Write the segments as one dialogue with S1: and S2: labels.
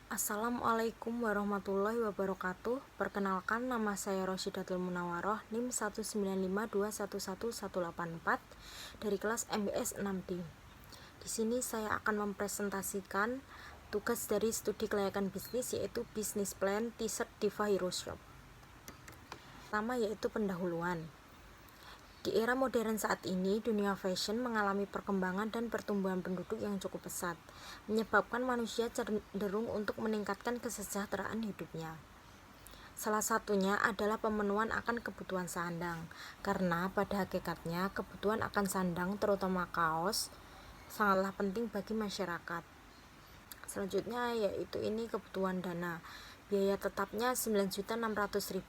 S1: Assalamualaikum warahmatullahi wabarakatuh. Perkenalkan, nama saya Rosyidatul Munawaroh, NIM 195211184 dari kelas MBS 6D. Di sini saya akan mempresentasikan tugas dari studi kelayakan bisnis, yaitu Business Plan T-shirt Diva Hero Shop. Pertama yaitu pendahuluan. Di era modern saat ini, dunia fashion mengalami perkembangan dan pertumbuhan penduduk yang cukup pesat, menyebabkan manusia cenderung untuk meningkatkan kesejahteraan hidupnya. Salah satunya adalah pemenuhan akan kebutuhan sandang, karena pada hakikatnya kebutuhan akan sandang, terutama kaos, sangatlah penting bagi masyarakat. Selanjutnya yaitu kebutuhan dana. Biaya tetapnya 9.600.000,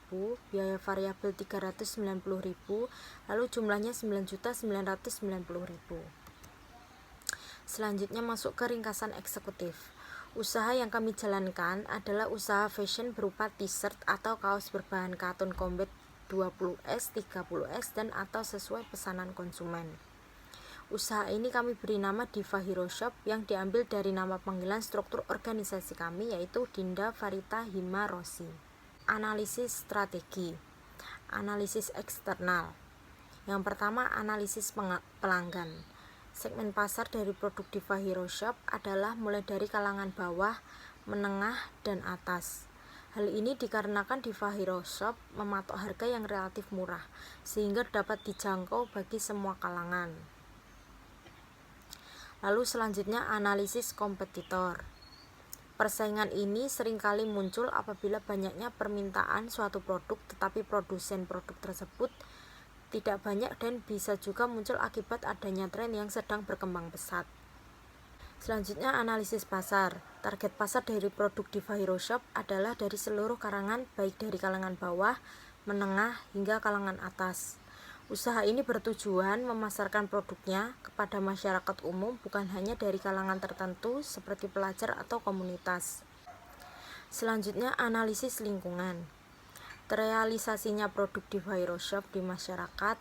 S1: biaya variabel 390.000, lalu jumlahnya 9.990.000. Selanjutnya masuk ke ringkasan eksekutif. Usaha yang kami jalankan adalah usaha fashion berupa t-shirt atau kaos berbahan katun combat 20S, 30S, dan atau sesuai pesanan konsumen. Usaha ini kami beri nama Diva Hero Shop yang diambil dari nama panggilan struktur organisasi kami, yaitu Dinda Farita Hima Rosi. Analisis strategi. Analisis eksternal. Yang pertama, analisis pelanggan. Segmen pasar dari produk Diva Hero Shop adalah mulai dari kalangan bawah, menengah, dan atas. Hal ini dikarenakan Diva Hero Shop mematok harga yang relatif murah, sehingga dapat dijangkau bagi semua kalangan. Lalu selanjutnya analisis kompetitor. Persaingan ini seringkali muncul apabila banyaknya permintaan suatu produk tetapi produsen produk tersebut tidak banyak, dan bisa juga muncul akibat adanya tren yang sedang berkembang pesat. Selanjutnya analisis pasar. Target pasar dari produk Diva Hero Shop adalah dari seluruh kalangan, baik dari kalangan bawah, menengah, hingga kalangan atas. Usaha ini bertujuan memasarkan produknya kepada masyarakat umum, bukan hanya dari kalangan tertentu seperti pelajar atau komunitas. Selanjutnya analisis lingkungan. Terrealisasinya produk Diva Hero Shop di masyarakat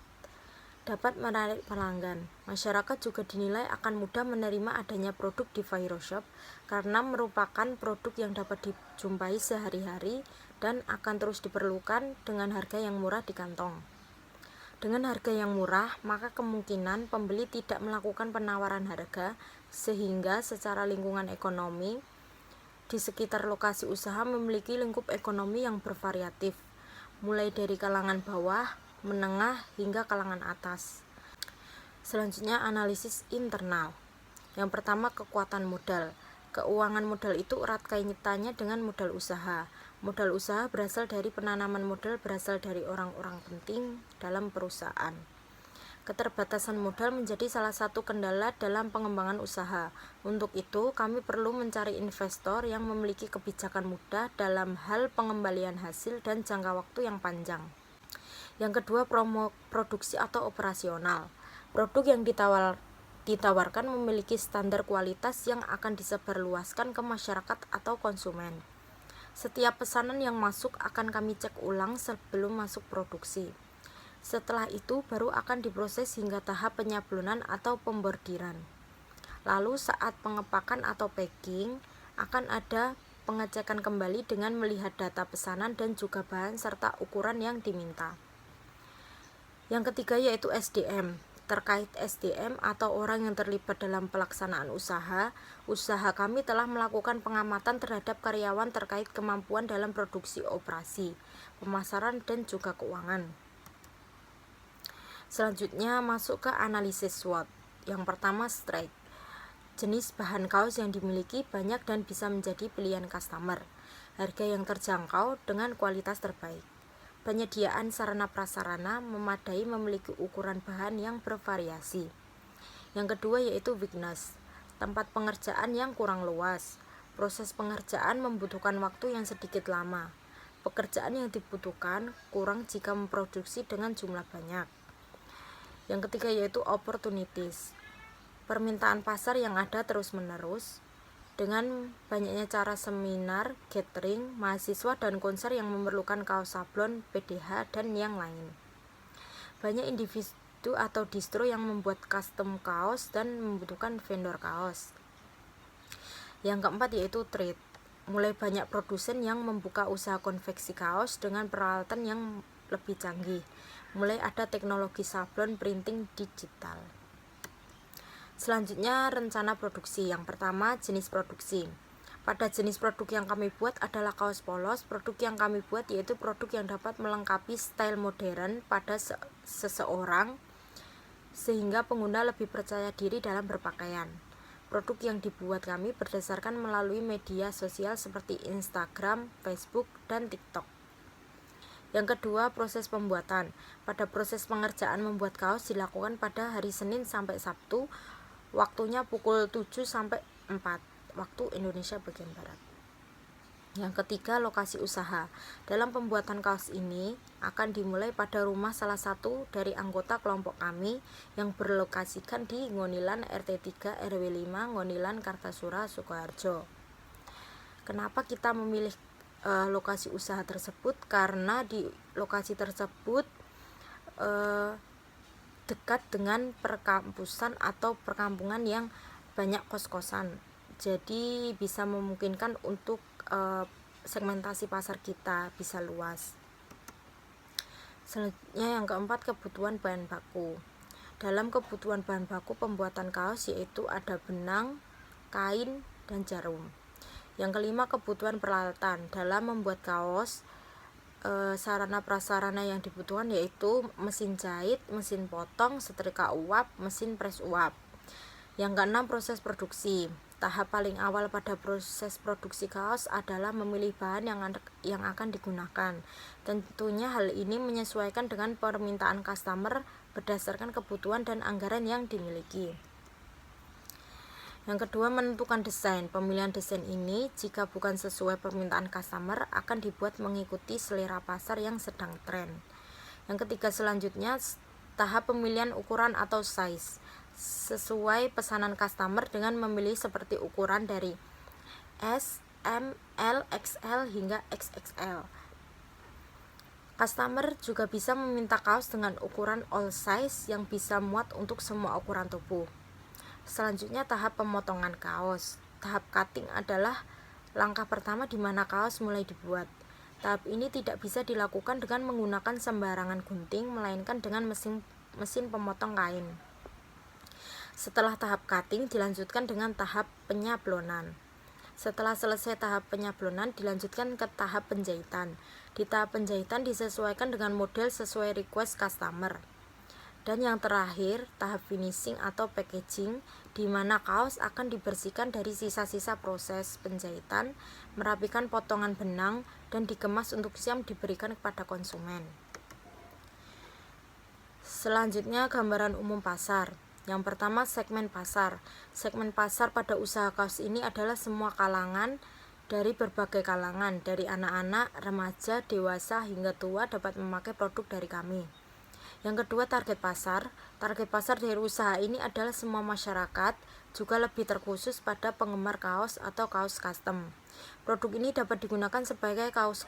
S1: dapat menarik pelanggan. Masyarakat juga dinilai akan mudah menerima adanya produk Diva Hero Shop karena merupakan produk yang dapat dijumpai sehari-hari dan akan terus diperlukan dengan harga yang murah di kantong. Dengan harga yang murah, maka kemungkinan pembeli tidak melakukan penawaran harga, sehingga secara lingkungan ekonomi di sekitar lokasi usaha memiliki lingkup ekonomi yang bervariatif, mulai dari kalangan bawah, menengah, hingga kalangan atas. Selanjutnya analisis internal. Yang pertama, kekuatan modal. Keuangan modal itu erat kaitannya dengan modal usaha. Modal usaha berasal dari penanaman modal, berasal dari orang-orang penting dalam perusahaan. Keterbatasan modal menjadi salah satu kendala dalam pengembangan usaha. Untuk itu, kami perlu mencari investor yang memiliki kebijakan mudah dalam hal pengembalian hasil dan jangka waktu yang panjang. Yang kedua, produksi atau operasional. Produk yang ditawarkan memiliki standar kualitas yang akan disebarluaskan ke masyarakat atau konsumen. Setiap pesanan yang masuk akan kami cek ulang sebelum masuk produksi. Setelah itu baru akan diproses hingga tahap penyablonan atau pembordiran. Lalu saat pengepakan atau packing akan ada pengecekan kembali dengan melihat data pesanan dan juga bahan serta ukuran yang diminta. Yang ketiga yaitu SDM. Terkait SDM atau orang yang terlibat dalam pelaksanaan usaha kami telah melakukan pengamatan terhadap karyawan terkait kemampuan dalam produksi, operasi, pemasaran, dan juga keuangan. Selanjutnya masuk ke analisis SWOT. Yang pertama, strike. Jenis bahan kaos yang dimiliki banyak dan bisa menjadi pilihan customer. Harga yang terjangkau dengan kualitas terbaik. Penyediaan sarana prasarana memadai, memiliki ukuran bahan yang bervariasi. Yang kedua yaitu weakness. Tempat pengerjaan yang kurang luas. Proses pengerjaan membutuhkan waktu yang sedikit lama. Pekerjaan yang dibutuhkan kurang jika memproduksi dengan jumlah banyak. Yang ketiga yaitu opportunities. Permintaan pasar yang ada terus-menerus. Dengan banyaknya cara seminar, gathering, mahasiswa, dan konser yang memerlukan kaos sablon, PDH, dan yang lain. Banyak individu atau distro yang membuat custom kaos dan membutuhkan vendor kaos. Yang keempat yaitu trade. mulai banyak produsen yang membuka usaha konveksi kaos dengan peralatan yang lebih canggih. Mulai ada teknologi sablon printing digital. Selanjutnya rencana produksi. Yang pertama, jenis produksi. Pada jenis produk yang kami buat adalah kaos polos. Produk yang kami buat yaitu produk yang dapat melengkapi style modern pada seseorang sehingga pengguna lebih percaya diri dalam berpakaian. Produk yang dibuat kami berdasarkan melalui media sosial seperti Instagram, Facebook, dan TikTok. Yang kedua, proses pembuatan. Pada proses pengerjaan membuat kaos dilakukan pada hari Senin sampai Sabtu, waktunya pukul 7 sampai 4 waktu Indonesia bagian Barat. Yang ketiga, lokasi usaha. Dalam pembuatan kaos ini akan dimulai pada rumah salah satu dari anggota kelompok kami yang berlokasikan di Ngonilan RT 3 RW 5 Ngonilan Kartasura Sukoharjo. Kenapa kita memilih lokasi usaha tersebut? Karena di lokasi tersebut dekat dengan perkampusan atau perkampungan yang banyak kos-kosan. Jadi bisa memungkinkan untuk segmentasi pasar kita bisa luas. Selanjutnya yang keempat, kebutuhan bahan baku. Dalam kebutuhan bahan baku pembuatan kaos yaitu ada benang, kain, dan jarum. Yang kelima, kebutuhan peralatan. Dalam membuat kaos, sarana prasarana yang dibutuhkan yaitu mesin jahit, mesin potong, setrika uap, mesin pres uap. Yang keenam, proses produksi. Tahap paling awal pada proses produksi kaos adalah memilih bahan yang akan digunakan. Tentunya hal ini menyesuaikan dengan permintaan customer berdasarkan kebutuhan dan anggaran yang dimiliki. Yang kedua, menentukan desain. Pemilihan desain ini jika bukan sesuai permintaan customer akan dibuat mengikuti selera pasar yang sedang tren. Yang ketiga, selanjutnya tahap pemilihan ukuran atau size. Sesuai pesanan customer dengan memilih seperti ukuran dari S, M, L, XL hingga XXL. Customer juga bisa meminta kaos dengan ukuran all size yang bisa muat untuk semua ukuran tubuh. Selanjutnya tahap pemotongan kaos. Tahap cutting adalah langkah pertama di mana kaos mulai dibuat. Tahap ini tidak bisa dilakukan dengan menggunakan sembarangan gunting, melainkan dengan mesin pemotong kain. Setelah tahap cutting dilanjutkan dengan tahap penyablonan. Setelah selesai tahap penyablonan dilanjutkan ke tahap penjahitan. Di tahap penjahitan disesuaikan dengan model sesuai request customer. Dan yang terakhir, tahap finishing atau packaging, di mana kaos akan dibersihkan dari sisa-sisa proses penjahitan, merapikan potongan benang, dan dikemas untuk siap diberikan kepada konsumen. Selanjutnya, gambaran umum pasar. Yang pertama, segmen pasar. Segmen pasar pada usaha kaos ini adalah semua kalangan, dari berbagai kalangan, dari anak-anak, remaja, dewasa, hingga tua dapat memakai produk dari kami. Yang kedua, target pasar. Target pasar dari usaha ini adalah semua masyarakat, juga lebih terkhusus pada penggemar kaos atau kaos custom. Produk ini dapat digunakan sebagai kaos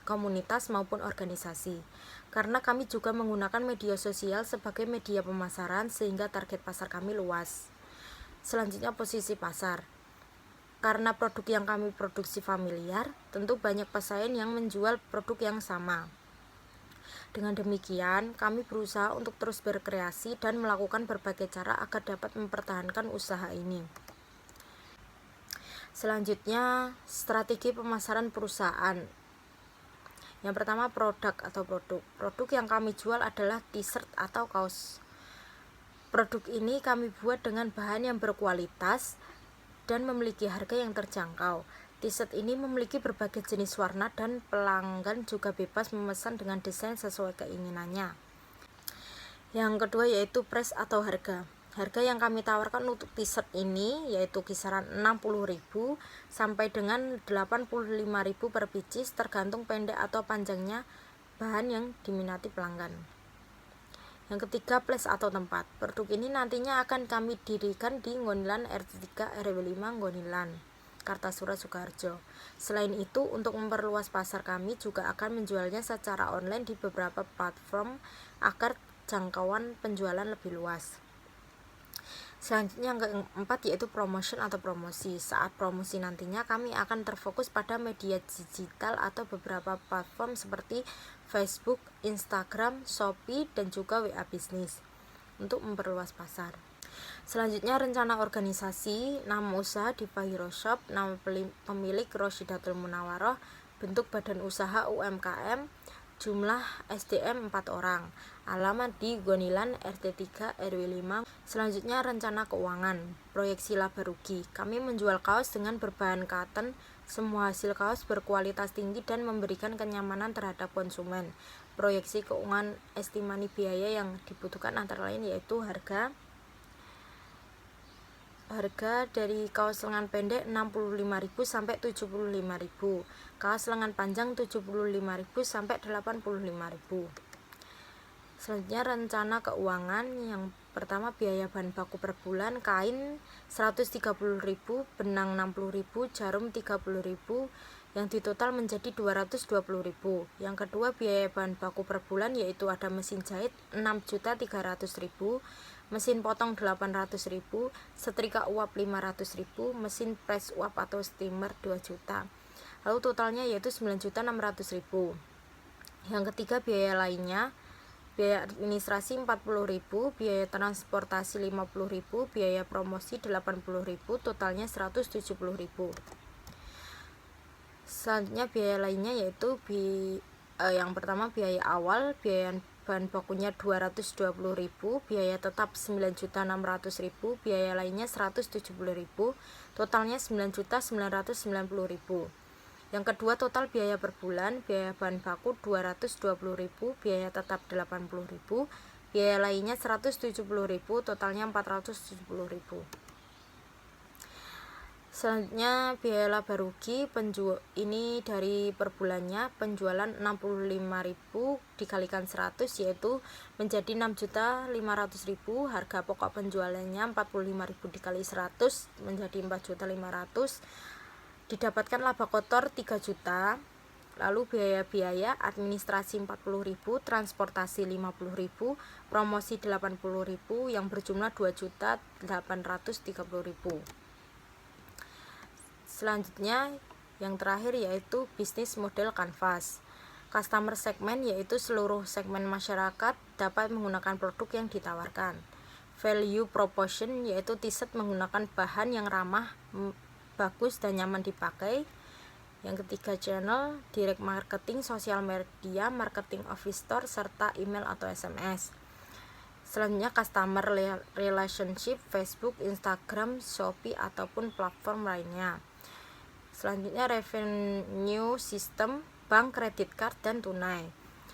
S1: komunitas maupun organisasi. Karena kami juga menggunakan media sosial sebagai media pemasaran sehingga target pasar kami luas. Selanjutnya, posisi pasar. Karena produk yang kami produksi familiar, tentu banyak pesaing yang menjual produk yang sama. Dengan demikian, kami berusaha untuk terus berkreasi dan melakukan berbagai cara agar dapat mempertahankan usaha ini. Selanjutnya, strategi pemasaran perusahaan. Yang pertama, produk atau produk. Produk yang kami jual adalah t-shirt atau kaos. Produk ini kami buat dengan bahan yang berkualitas dan memiliki harga yang terjangkau. T-shirt ini memiliki berbagai jenis warna dan pelanggan juga bebas memesan dengan desain sesuai keinginannya. Yang kedua yaitu price atau harga. Harga yang kami tawarkan untuk t-shirt ini yaitu kisaran 60.000 sampai dengan 85.000 per pieces tergantung pendek atau panjangnya bahan yang diminati pelanggan. Yang ketiga, place atau tempat. Produk ini nantinya akan kami dirikan di Ngonilan RT 3 RW 5 Ngonilan, Kartasura Sukoharjo. Selain itu, untuk memperluas pasar kami juga akan menjualnya secara online di beberapa platform agar jangkauan penjualan lebih luas. Selanjutnya yang keempat yaitu promotion atau promosi. Saat promosi nantinya kami akan terfokus pada media digital atau beberapa platform seperti Facebook, Instagram, Shopee, dan juga WA Bisnis untuk memperluas pasar. Selanjutnya rencana organisasi, nama usaha Diva Hero Shop, nama pemilik Roshidatul Munawaroh, bentuk badan usaha UMKM, jumlah SDM 4 orang, alamat di Gonilan RT 3 RW 5. Selanjutnya rencana keuangan, proyeksi laba rugi. Kami menjual kaos dengan berbahan cotton, semua hasil kaos berkualitas tinggi dan memberikan kenyamanan terhadap konsumen. Proyeksi keuangan estimasi biaya yang dibutuhkan antara lain yaitu harga dari kaos lengan pendek 65.000 sampai 75.000, kaos lengan panjang 75.000 sampai 85.000. Selanjutnya rencana keuangan, yang pertama biaya bahan baku per bulan, kain 130.000, benang 60.000, jarum 30.000, yang ditotal menjadi 220.000. Yang kedua biaya bahan baku per bulan yaitu ada mesin jahit 6.300.000, mesin potong 800.000, setrika uap 500.000, mesin press uap atau steamer 2 juta. Lalu totalnya yaitu 9.600.000. Yang ketiga biaya lainnya, biaya administrasi 40.000, biaya transportasi 50.000, biaya promosi 80.000, totalnya 170.000. Selanjutnya biaya lainnya yaitu yang pertama biaya awal, biaya bahan bakunya 220.000, biaya tetap 9.600.000, biaya lainnya 170.000, totalnya 9.990.000. Yang kedua total biaya per bulan, biaya bahan baku 220.000, biaya tetap 80.000, biaya lainnya 170.000, totalnya 470.000. Selanjutnya biaya laba rugi, ini dari per bulannya, penjualan 65.000 dikalikan 100 yaitu menjadi 6.500.000, harga pokok penjualannya 45.000 dikali 100 menjadi 4.500.000, didapatkan laba kotor 3 juta. Lalu biaya administrasi 40.000, transportasi 50.000, promosi 80.000 yang berjumlah 2.830.000. Selanjutnya yang terakhir yaitu bisnis model kanvas. Customer segment yaitu seluruh segmen masyarakat dapat menggunakan produk yang ditawarkan. Value proposition yaitu t-shirt menggunakan bahan yang ramah, bagus dan nyaman dipakai. Yang ketiga channel, direct marketing, sosial media, marketing office store, serta email atau SMS. Selanjutnya customer relationship, Facebook, Instagram, Shopee ataupun platform lainnya. Selanjutnya revenue system, bank, kredit card, dan tunai.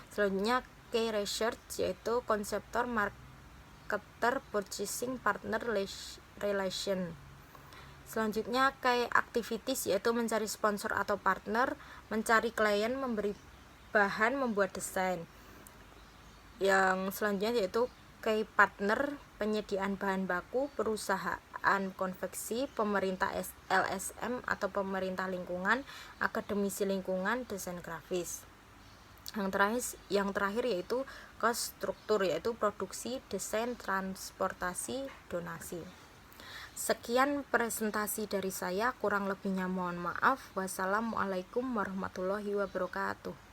S1: Selanjutnya key research yaitu konseptor, marketer, purchasing, partner relation. Selanjutnya key activities yaitu mencari sponsor atau partner, mencari klien, memberi bahan, membuat desain. Yang selanjutnya yaitu key partner, penyediaan bahan baku, perusahaan konveksi, pemerintah LSM atau pemerintah lingkungan, akademisi lingkungan, desain grafis. Yang terakhir yaitu cost struktur yaitu produksi, desain, transportasi, donasi. Sekian presentasi dari saya, kurang lebihnya mohon maaf. Wassalamualaikum warahmatullahi wabarakatuh.